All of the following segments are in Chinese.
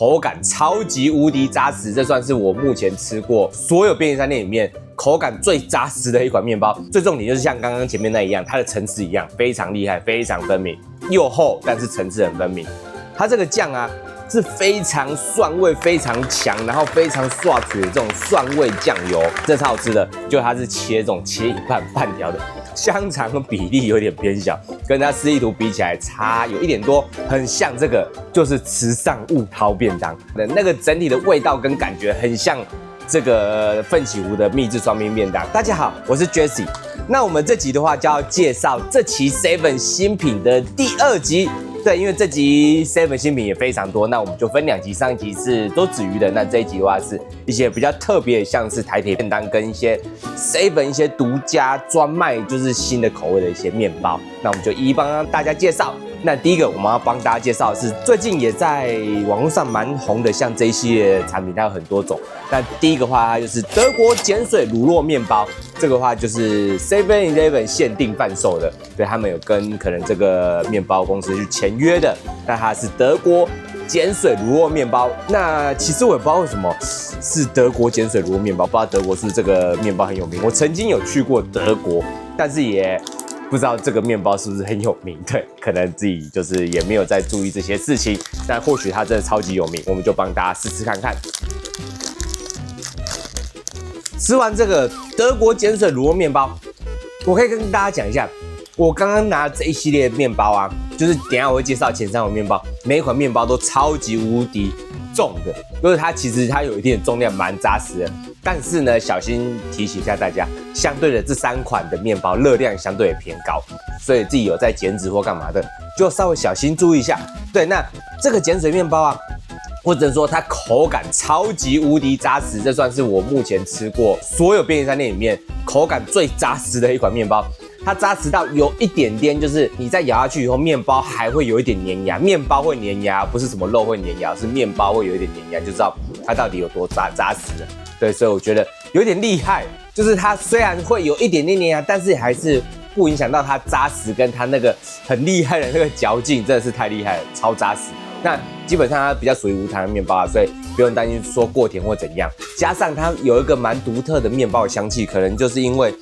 口感超级无敌扎实，这算是我目前吃过所有便利商店里面口感最扎实的一款面包。最重点就是像刚刚前面那一样，它的层次一样，非常厉害，非常分明，又厚，但是层次很分明。它这个酱啊是非常蒜味非常强，然后非常刷嘴的这种蒜味酱油，这超好吃的。就它是切这种切一半半条的。香肠比例有点偏小，跟它示意图比起来差有一点多，很像这个就是慈善雾涛便当的那个整体的味道跟感觉很像这个奋起湖的秘制双面便当。大家好，我是 Jesse。那我们这集的话就要介绍这期 Seven 新品的第2集。对，因为这集 Seven 新品也非常多，那我们就分2集，上一集是周子瑜的，那这一集的话是一些比较特别的，像是台铁便当跟一些 Seven 一些独家专卖就是新的口味的一些面包，那我们就一一帮大家介绍。那第一个我们要帮大家介绍的是最近也在网络上蛮红的，像这一系列的产品它有很多种。那第一个话它就是德国碱水乳酪面包，这个话就是 7-Eleven 限定贩售的，对，他们有跟可能这个面包公司去签约的。那它是德国碱水乳酪面包，那其实我也不知道为什么是德国碱水乳酪面包，不知道德国是不是这个面包很有名。我曾经有去过德国，但是也不知道这个面包是不是很有名，对，可能自己就是也没有在注意这些事情，但或许它真的超级有名，我们就帮大家试试看看。吃完这个德国碱水乳酪面包，我可以跟大家讲一下，我刚刚拿的这一系列面包啊，就是等一下我会介绍前3款面包，每一款面包都超级无敌重的，就是它其实它有一定的重量，蛮扎实的。但是呢，小心提醒一下大家，相对的这3款的面包热量相对也偏高，所以自己有在减脂或干嘛的，就稍微小心注意一下。对，那这个碱水面包啊，或者说它口感超级无敌扎实，这算是我目前吃过所有便利商店里面口感最扎实的一款面包。它扎实到有一点点，就是你再咬下去以后，面包还会有一点粘牙，面包会粘牙，不是什么肉会粘牙，是面包会有一点粘牙，就知道它到底有多扎实了。对，所以我觉得有点厉害，就是它虽然会有一点点粘牙，但是还是不影响到它扎实跟它那个很厉害的那个嚼劲，真的是太厉害了，超扎实。那基本上它比较属于无糖的面包啊，所以不用担心说过甜或怎样。加上它有一个蛮独特的面包的香气，可能就是因为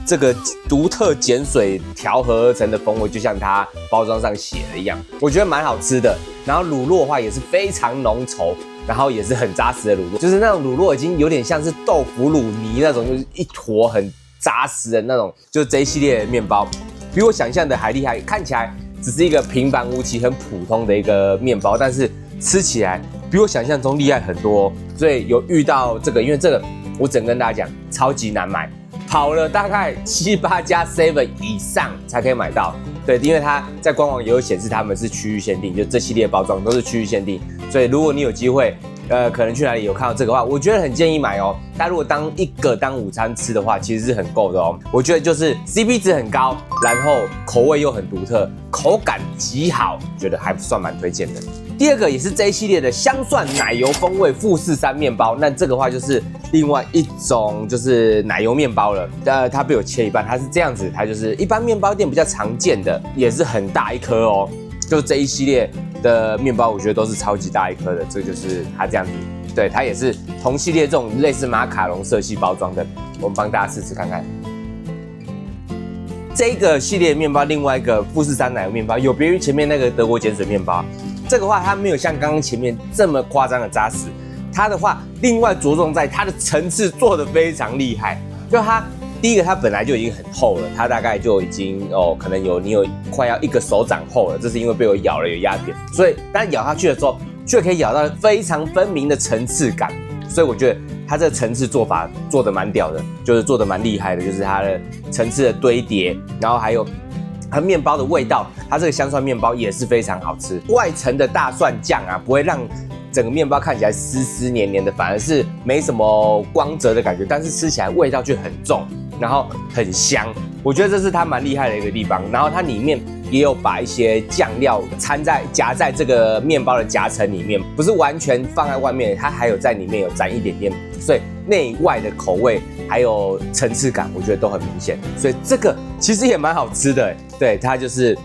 这个独特碱水调和而成的风味，就像它包装上写的一样，我觉得蛮好吃的。然后乳酪的话也是非常浓稠，然后也是很扎实的乳酪，就是那种乳酪已经有点像是豆腐乳泥那种，就是一坨很扎实的那种。就是这一系列的面包，比我想象的还厉害。看起来只是一个平凡无奇、很普通的一个面包，但是吃起来比我想象中厉害很多。所以有遇到这个，因为这个我只能跟大家讲，超级难买。跑了大概7、8家 Seven 以上才可以买到，对，因为它在官网也有显示他们是区域限定，就这系列包装都是区域限定，所以如果你有机会，可能去哪里有看到这个的话，我觉得很建议买哦。它如果当午餐吃的话，其实是很够的哦。我觉得就是 CP 值很高，然后口味又很独特，口感极好，觉得还算蛮推荐的。第2个也是这一系列的香蒜奶油风味富士山面包，那这个话就是另外一种就是奶油面包了。它被我切一半，它是这样子，它就是一般面包店比较常见的，也是很大一颗哦。就这一系列的面包，我觉得都是超级大一颗的。这就是它这样子，对，它也是同系列这种类似马卡龙色系包装的。我们帮大家试试看看。这个系列面包，另外一个富士山奶油面包，有别于前面那个德国碱水面包。这个话它没有像刚刚前面这么夸张的扎实，它的话另外着重在它的层次做得非常厉害。就它第一个，它本来就已经很厚了，它大概就已经可能你有快要1个手掌厚了，这是因为被我咬了有压扁，所以当咬下去的时候，却可以咬到非常分明的层次感。所以我觉得它这个层次做法做得蛮屌的，就是做得蛮厉害的，就是它的层次的堆叠，然后还有它面包的味道，它这个香蒜面包也是非常好吃。外层的大蒜酱啊，不会让整个面包看起来湿湿黏黏的，反而是没什么光泽的感觉，但是吃起来味道却很重，然后很香。我觉得这是它蛮厉害的一个地方。然后它里面也有把一些酱料夹在这个面包的夹层里面，不是完全放在外面，它还有在里面有沾一点点，所以内外的口味还有层次感，我觉得都很明显。所以这个其实也蛮好吃的，对，它就是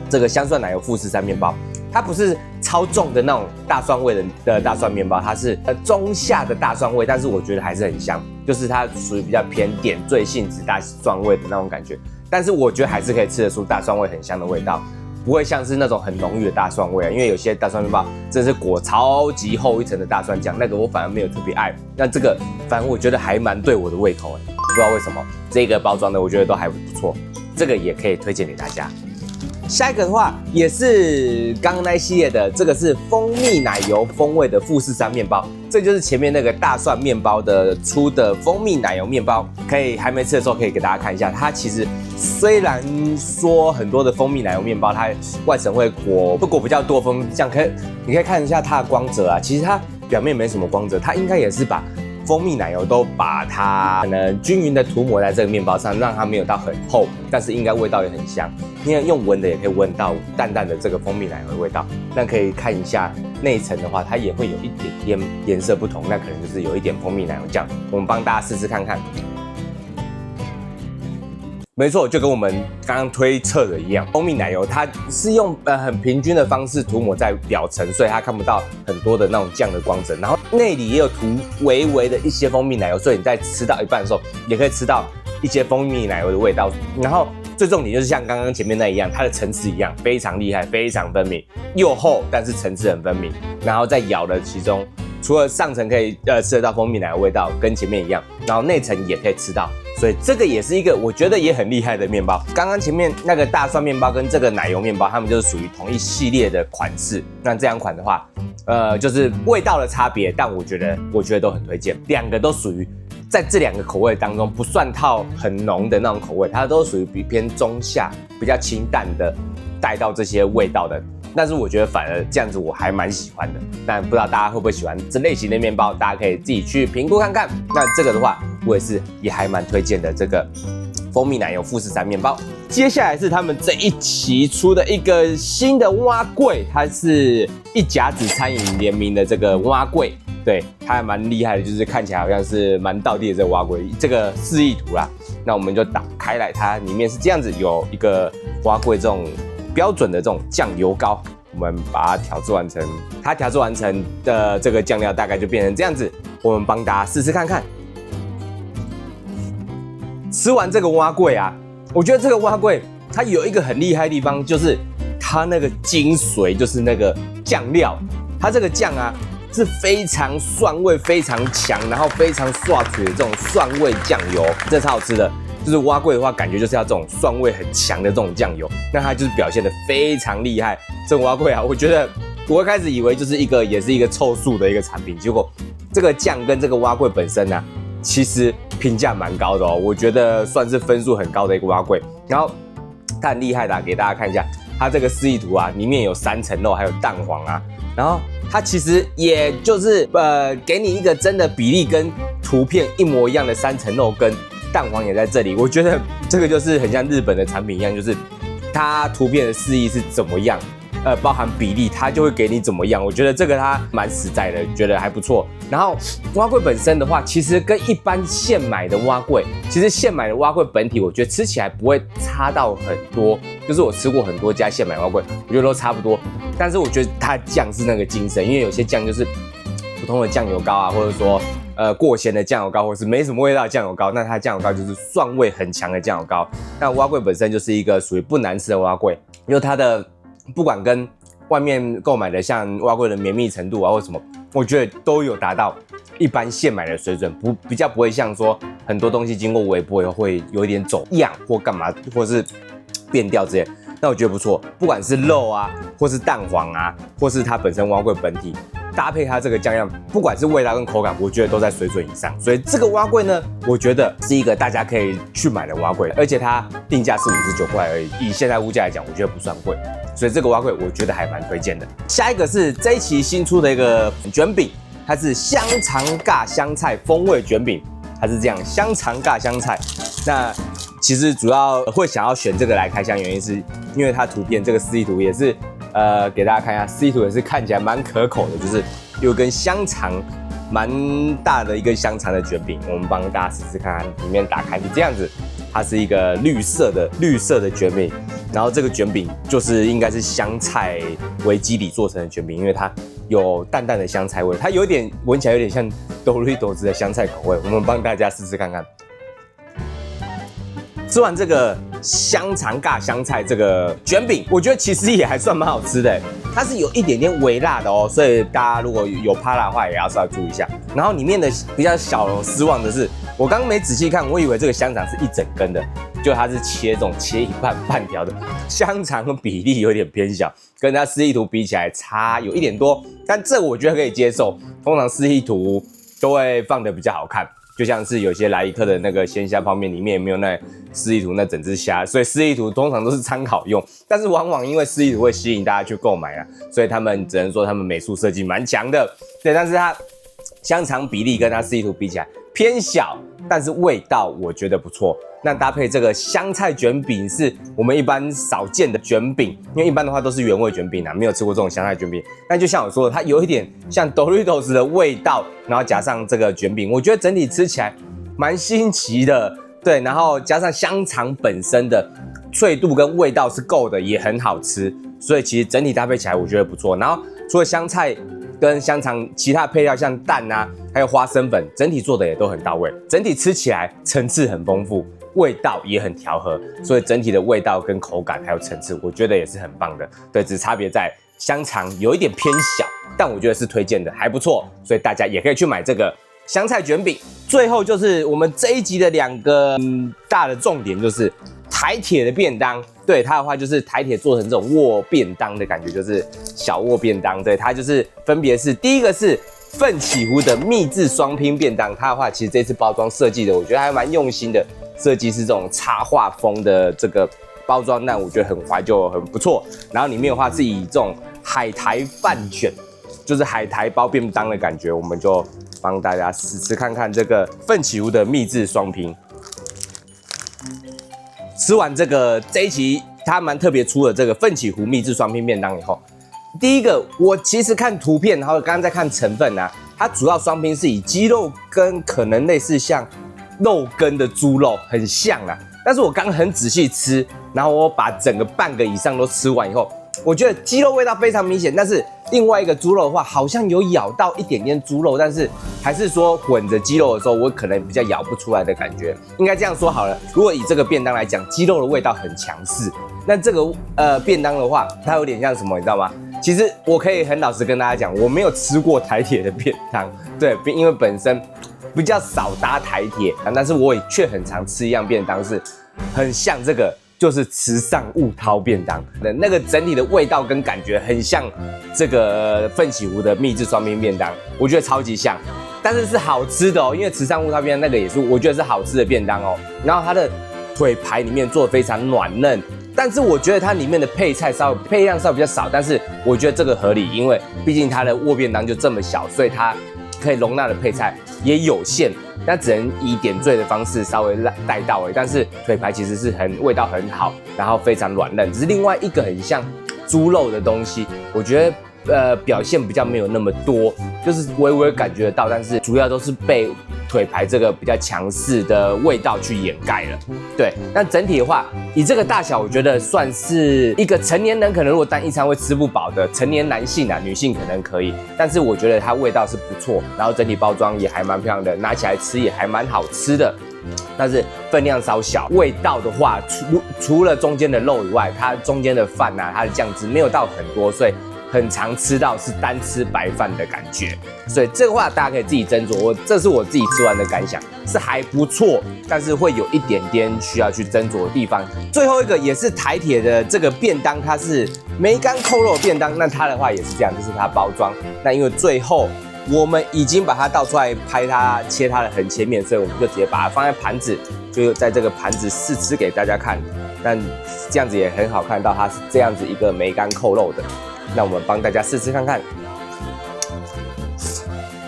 这个香蒜奶油富士山面包。它不是超重的那种大蒜味的大蒜面包，它是中下的大蒜味，但是我觉得还是很香，就是它属于比较偏点缀性质大蒜味的那种感觉，但是我觉得还是可以吃得出大蒜味很香的味道。不会像是那种很浓郁的大蒜味啊，因为有些大蒜面包真的是裹超级厚一层的大蒜酱，那个我反而没有特别爱。那这个反正我觉得还蛮对我的胃口哎，不知道为什么这个包装的我觉得都还不错，这个也可以推荐给大家。下一个的话也是刚刚那一系列的，这个是蜂蜜奶油风味的富士山面包，这就是前面那个大蒜面包的出的蜂蜜奶油面包，可以还没吃的时候可以给大家看一下。它其实虽然说很多的蜂蜜奶油面包它外层会裹比较多蜂蜜酱，你可以看一下它的光泽啊，其实它表面没什么光泽，它应该也是把蜂蜜奶油都把它可能均匀的涂抹在这个面包上，让它没有到很厚，但是应该味道也很香。因为用闻的也可以闻到淡淡的这个蜂蜜奶油的味道。那可以看一下内层的话，它也会有一点点颜色不同，那可能就是有一点蜂蜜奶油酱。我们帮大家试试看看。没错，就跟我们刚刚推测的一样，蜂蜜奶油它是用很平均的方式涂抹在表层，所以它看不到很多的那种酱的光泽。然后内里也有涂微微的一些蜂蜜奶油，所以你在吃到一半的时候，也可以吃到一些蜂蜜奶油的味道。然后最重点就是像刚刚前面那一样，它的层次一样，非常厉害，非常分明，又厚，但是层次很分明。然后在咬的其中，除了上层可以吃得到蜂蜜奶油味道，跟前面一样，然后内层也可以吃到。所以这个也是一个我觉得也很厉害的面包。刚刚前面那个大蒜面包跟这个奶油面包，它们就是属于同一系列的款式。那这两款的话，就是味道的差别，但我觉得都很推荐。两个都属于在这两个口味当中不算到很浓的那种口味，它都属于比偏中下、比较清淡的带到这些味道的。但是我觉得反而这样子我还蛮喜欢的，但不知道大家会不会喜欢这类型的面包，大家可以自己去评估看看。那这个的话，我也还蛮推荐的这个蜂蜜奶油富士山面包。接下来是他们这一期出的一个新的蛙柜，它是一甲子餐饮联名的这个蛙柜，对，它还蛮厉害的，就是看起来好像是蛮道地的这个蛙柜，这个示意图啦。那我们就打开来，它里面是这样子，有一个蛙柜这种标准的这种酱油膏，我们把它调制完成，它调制完成的这个酱料大概就变成这样子。我们帮大家试试看看。吃完这个蛙柜啊，我觉得这个蛙柜它有一个很厉害的地方，就是它那个精髓，就是那个酱料。它这个酱啊是非常蒜味非常强，然后非常刷嘴的这种蒜味酱油，这超好吃的。就是蛙柜的话，感觉就是要这种蒜味很强的这种酱油，那它就是表现得非常厉害。这个蛙柜啊，我觉得我一开始以为就是也是一个凑数的一个产品，结果这个酱跟这个蛙柜本身啊，其实评价蛮高的哦，我觉得算是分数很高的一个蛙柜。然后它很厉害的，给大家看一下，它这个示意图啊，里面有3层肉，还有蛋黄啊，然后它其实也就是给你一个真的比例跟图片一模一样的3层肉跟蛋黄也在这里。我觉得这个就是很像日本的产品一样，就是它图片的示意是怎么样，包含比例，它就会给你怎么样。我觉得这个它蛮实在的，觉得还不错。然后蛙柜本身的话，其实跟一般现买的蛙柜，其实现买的蛙柜本体，我觉得吃起来不会差到很多。就是我吃过很多家现买蛙柜，我觉得都差不多。但是我觉得它的酱是那个精神，因为有些酱就是普通的酱油膏啊，或者说过咸的酱油膏，或是没什么味道的酱油膏，那它酱油膏就是蒜味很强的酱油膏。那蛙柜本身就是一个属于不难吃的蛙柜，因为它的不管跟外面购买的像蛙柜的绵密程度啊或什么，我觉得都有达到一般现买的水准，比较不会像说很多东西经过微波以后会有一点走样或干嘛，或是变掉之类。那我觉得不错，不管是肉啊，或是蛋黄啊，或是它本身蛙柜本体，搭配它这个酱料，不管是味道跟口感，我觉得都在水准以上。所以这个蛙柜呢，我觉得是一个大家可以去买的蛙柜，而且它定价是59块而已，以现在物价来讲，我觉得不算贵。所以这个蛙柜我觉得还蛮推荐的。下一个是这一期新出的一个卷饼，它是香肠尬香菜风味卷饼，它是这样香肠尬香菜。那其实主要会想要选这个来开箱，原因是因为它图片这个示意图也是给大家看一下，示意图也是看起来蛮可口的，就是有根香肠蛮大的一根香肠的卷饼。我们帮大家试试看，里面打开是这样子，它是一个绿色的卷饼。然后这个卷饼就是应该是香菜为基底做成的卷饼，因为它有淡淡的香菜味，它有点闻起来有点像Doritos的香菜口味。我们帮大家试试看看。吃完这个香肠尬香菜这个卷饼，我觉得其实也还算蛮好吃的，它是有一点点微辣的哦，所以大家如果有怕辣的话，也要稍微注意一下。然后里面的比较小失望的是，我刚刚没仔细看，我以为这个香肠是一整根的，就它是切一半半条的，香肠比例有点偏小，跟它示意图比起来差有一点多，但这我觉得可以接受，通常示意图都会放的比较好看。就像是有些来一克的那个鲜虾泡面里面也没有那示意图那整只虾，所以示意图通常都是参考用，但是往往因为示意图会吸引大家去购买啊，所以他们只能说他们美术设计蛮强的，对，但是它香肠比例跟它示意图比起来偏小，但是味道我觉得不错。那搭配这个香菜卷饼是我们一般少见的卷饼，因为一般的话都是原味卷饼啊，没有吃过这种香菜卷饼。但就像我说的，它有一点像 Doritos 的味道，然后加上这个卷饼，我觉得整体吃起来蛮新奇的，对，然后加上香肠本身的脆度跟味道是够的，也很好吃，所以其实整体搭配起来我觉得不错。然后除了香菜跟香肠，其他配料像蛋啊，还有花生粉，整体做的也都很到位，整体吃起来层次很丰富。味道也很调和，所以整体的味道跟口感还有层次，我觉得也是很棒的。对，只差别在香肠有一点偏小，但我觉得是推荐的，还不错，所以大家也可以去买这个香菜卷饼。最后就是我们这一集的两个大的重点，就是台铁的便当。对它的话，就是台铁做成这种握便当的感觉，就是小握便当。对，它就是分别是第一个是奋起湖的秘制双拼便当，它的话其实这次包装设计的，我觉得还蛮用心的。设计是这种插画风的这个包装，那我觉得很怀旧，很不错。然后里面的话是以这种海苔饭卷，就是海苔包便当的感觉，我们就帮大家试吃看看这个奋起湖的秘制双拼。吃完这一期它蛮特别出的这个奋起湖秘制双拼便当以后，第一个我其实看图片，然后刚刚在看成分啊，它主要双拼是以鸡肉跟可能类似像肉羹的猪肉很像啦，但是我刚很仔细吃，然后我把整个半个以上都吃完以后，我觉得鸡肉味道非常明显，但是另外一个猪肉的话，好像有咬到一点点猪肉，但是还是说混着鸡肉的时候，我可能比较咬不出来的感觉。应该这样说好了，如果以这个便当来讲，鸡肉的味道很强势，那这个便当的话，它有点像什么，你知道吗？其实我可以很老实跟大家讲，我没有吃过台铁的便当，对，因为本身比较少搭台铁，但是我也却很常吃一样便当，是很像这个，就是池上雾涛便当的那个整体的味道跟感觉很像这个奋起湖的秘制双拼便当，我觉得超级像，但是是好吃的哦，因为池上雾涛便当那个也是我觉得是好吃的便当哦，然后它的腿排里面做的非常软嫩。但是我觉得它里面的配量稍微比较少，但是我觉得这个合理，因为毕竟它的握便当就这么小，所以它可以容纳的配菜也有限，那只能以点缀的方式稍微带到而已。但是腿排其实是味道很好，然后非常软嫩，只是另外一个很像猪肉的东西，我觉得表现比较没有那么多，就是微微感觉得到，但是主要都是被腿排这个比较强势的味道去掩盖了。对，那整体的话，以这个大小，我觉得算是一个成年人可能如果单一餐会吃不饱的成年男性啊，女性可能可以，但是我觉得它味道是不错，然后整体包装也还蛮漂亮的，拿起来吃也还蛮好吃的。但是分量稍小，味道的话，除了中间的肉以外，它中间的饭啊，它的酱汁没有到很多，所以很常吃到是单吃白饭的感觉，所以这个话大家可以自己斟酌。这是我自己吃完的感想，是还不错，但是会有一点点需要去斟酌的地方。最后一个也是台铁的这个便当，它是梅干扣肉便当，那它的话也是这样，就是它包装。那因为最后我们已经把它倒出来拍它切它的横切面，所以我们就直接把它放在盘子，就在这个盘子试吃给大家看。但这样子也很好看到它是这样子一个梅干扣肉的。那我们帮大家试吃看看。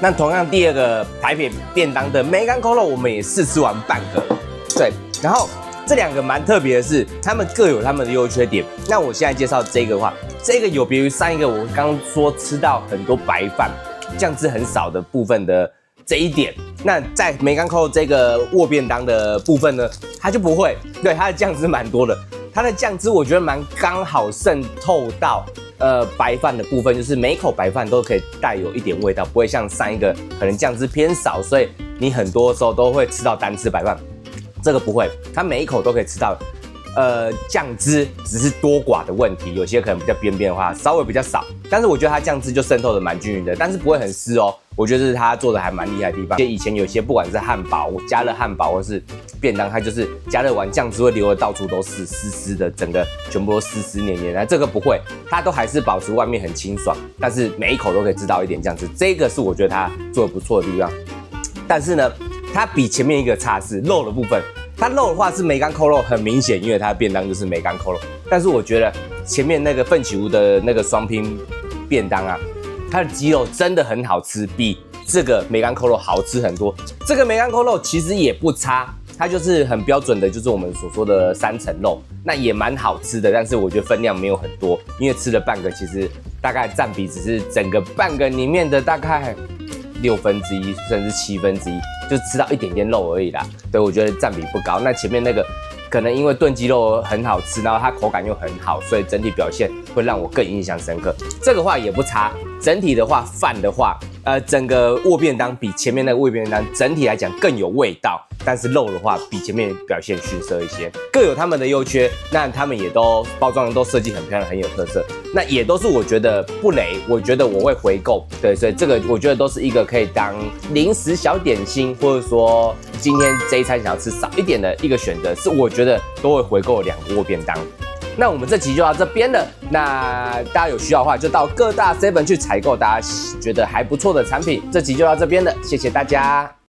那同样第二个台铁便当的梅干扣肉，我们也试吃完半个。对，然后这两个蛮特别的是，他们各有他们的优缺点。那我现在介绍这个的话，这个有别于上一个我刚刚说吃到很多白饭、酱汁很少的部分的这一点。那在梅干扣肉这个握便当的部分呢，它就不会，对，它的酱汁蛮多的。它的酱汁我觉得蛮刚好渗透到白饭的部分，就是每一口白饭都可以带有一点味道，不会像上一个可能酱汁偏少，所以你很多时候都会吃到单吃白饭。这个不会，它每一口都可以吃到。酱汁只是多寡的问题，有些可能比较边边的话稍微比较少，但是我觉得它酱汁就渗透的蛮均匀的，但是不会很湿哦。我觉得这是它做的还蛮厉害的地方。以前有些不管是汉堡、加热汉堡或是便当，它就是加热完酱汁会流的到处都是湿湿的，整个全部都湿湿黏黏。那这个不会，它都还是保持外面很清爽，但是每一口都可以吃到一点酱汁，这个是我觉得它做的不错的地方。但是呢，它比前面一个差是肉的部分。它肉的话是梅干扣肉，很明显，因为它的便当就是梅干扣肉。但是我觉得前面那个奋起屋的那个双拼便当啊，它的鸡肉真的很好吃，比这个梅干扣肉好吃很多。这个梅干扣肉其实也不差，它就是很标准的，就是我们所说的3层肉，那也蛮好吃的。但是我觉得分量没有很多，因为吃了半个，其实大概占比只是整个半个里面的大概1/6甚至1/7，就吃到一点点肉而已啦。对，我觉得占比不高。那前面那个可能因为炖鸡肉很好吃，然后它口感又很好，所以整体表现会让我更印象深刻。这个话也不差，整体的话饭的话，整个握便当比前面那个握便当整体来讲更有味道，但是肉的话比前面表现逊色一些，各有他们的优缺。那他们也都包装都设计很漂亮，很有特色。那也都是我觉得不雷，我觉得我会回购。对，所以这个我觉得都是一个可以当零食小点心，或者说今天这一餐想要吃少一点的一个选择，是我觉得都会回购2个握便当。那我们这期就到这边了。那大家有需要的话，就到各大 7 去采购大家觉得还不错的产品。这期就到这边了，谢谢大家。